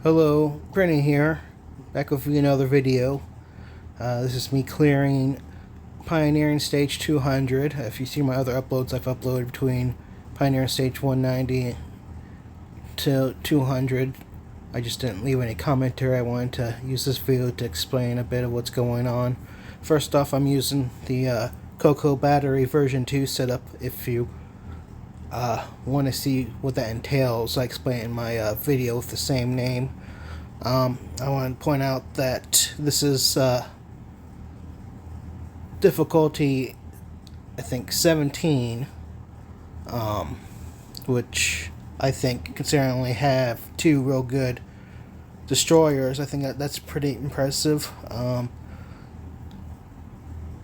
Hello, Brennan here, back with another video. This is me clearing Pioneering Stage 200. If you see my other uploads, I've uploaded between Pioneering Stage 190 to 200. I just didn't leave any commentary. I wanted to use this video to explain a bit of what's going on. First off, I'm using the Cocoa Battery version 2 setup. If you want to see what that entails, I explain in my video with the same name. I want to point out that this is difficulty, I think, 17, which I think, considering I only have two real good destroyers, I think that's pretty impressive.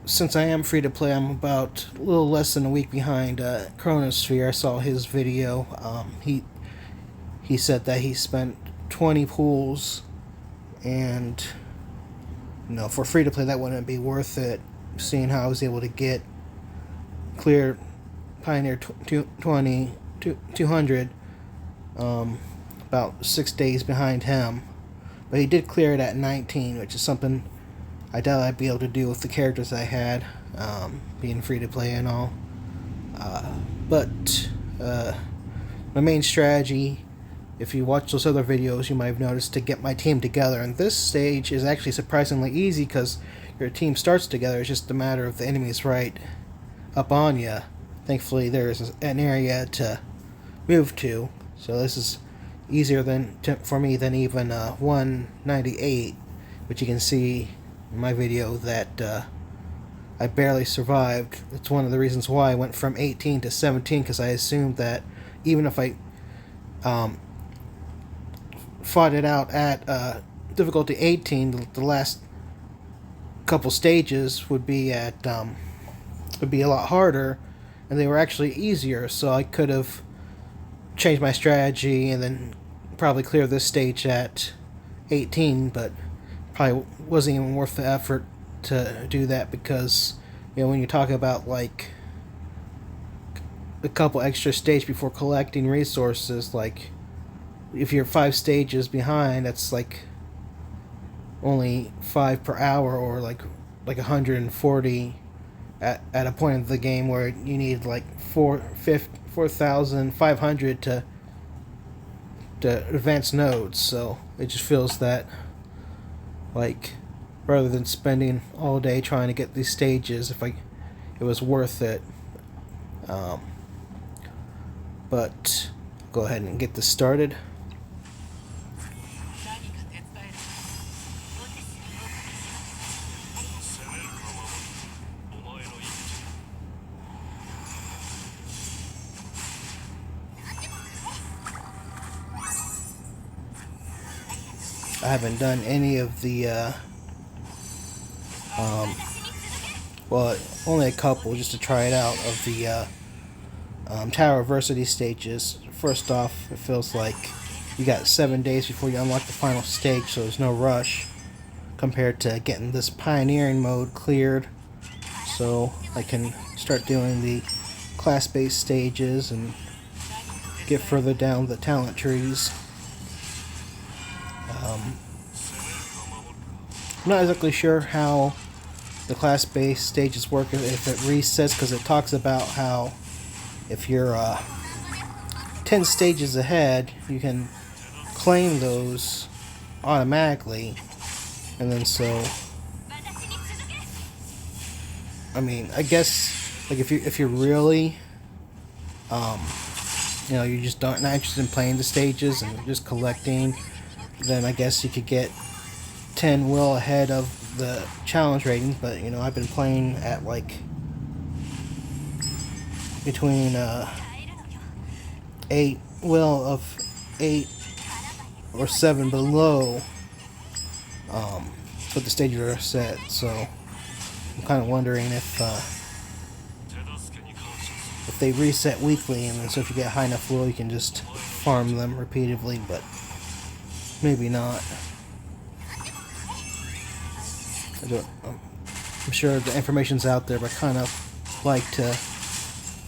Since I am free to play, I'm about a little less than a week behind Chronosphere. I saw his video. He said that he spent 20 pools, and for free to play that wouldn't be worth it, seeing how I was able to clear Pioneer 200 about 6 days behind him. But he did clear it at 19, which is something I doubt I'd be able to do with the characters I had, being free to play and all. But my main strategy, if you watch those other videos, you might have noticed, to get my team together. And this stage is actually surprisingly easy because your team starts together. It's just a matter of the enemies right up on you. Thankfully, there's an area to move to, so this is easier for me than even 198, which you can see in my video that I barely survived. It's one of the reasons why I went from 18 to 17, because I assumed that even if I fought it out at difficulty 18, the last couple stages would be a lot harder, and they were actually easier, so I could have changed my strategy and then probably clear this stage at 18, but probably wasn't even worth the effort to do that, because when you talk about like a couple extra stages before collecting resources, like if you're 5 stages behind, that's like only 5 per hour, or like 140 at a point in the game where you need like 4,500 to advance nodes. So it just feels that, like, rather than spending all day trying to get these stages, it was worth it. But go ahead and get this started. I haven't done any of the well, only a couple, just to try it out, of the Tower Versity stages. First off, it feels like you got 7 days before you unlock the final stage, so there's no rush compared to getting this pioneering mode cleared, so I can start doing the class-based stages and get further down the talent trees. I'm not exactly sure how the class-based stages work, if it resets, because it talks about how if you're 10 stages ahead, you can claim those automatically, and then so, I mean, I guess, like, if you're really you just not interested in playing the stages and just collecting, then I guess you could get 10 well ahead of the challenge rating. But I've been playing at like between 8 or 7 below what the stages are set, so I'm kind of wondering if they reset weekly, and then so if you get high enough will, you can just farm them repeatedly, but maybe not. I'm sure the information's out there, but I kind of like to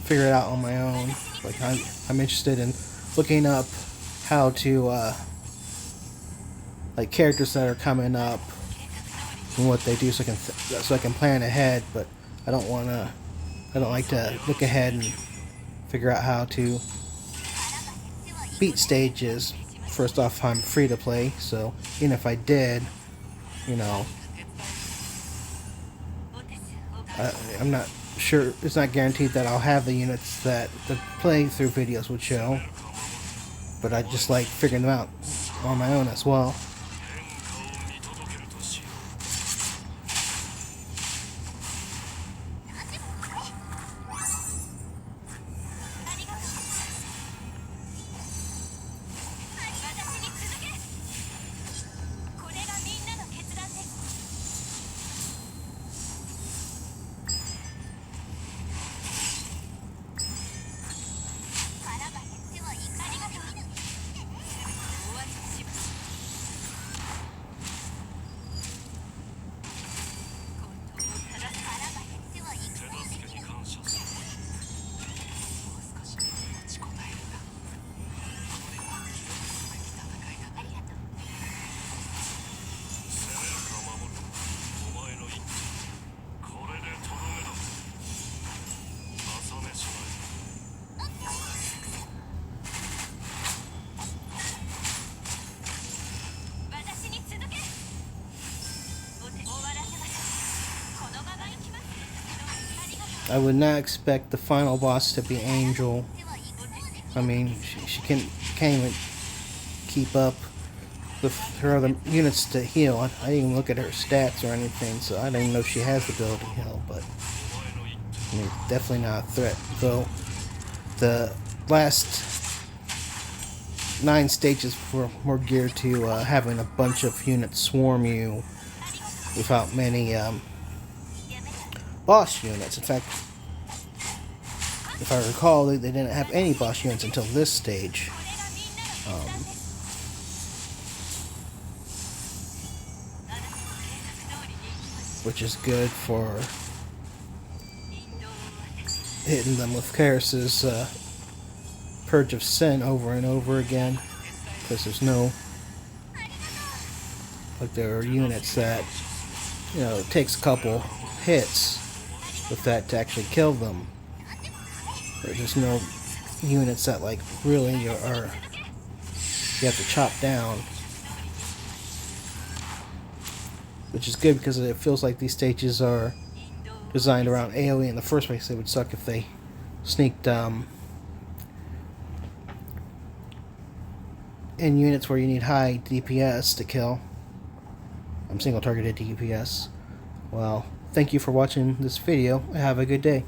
figure it out on my own. Like, I'm interested in looking up how to like characters that are coming up and what they do, so I can plan ahead. But I don't like to look ahead and figure out how to beat stages. First off, I'm free to play, so even if I did, you know, I'm not sure. It's not guaranteed that I'll have the units that the playthrough videos would show. But I just like figuring them out on my own as well. I would not expect the final boss to be Angel. I mean, she can't even keep up with her other units to heal. I didn't even look at her stats or anything, so I don't even know if she has the ability to heal. But I mean, definitely not a threat. Though the last 9 stages were more geared to having a bunch of units swarm you without many boss units. In fact, if I recall, they didn't have any boss units until this stage. Which is good for hitting them with Kair's Purge of Sin over and over again, because there's no, like, there are units that, you know, it takes a couple hits with that to actually kill them. But there's no units that, like, really you have to chop down. Which is good, because it feels like these stages are designed around AoE in the first place. It would suck if they sneaked in units where you need high DPS to kill. Single targeted DPS. Well, thank you for watching this video. Have a good day.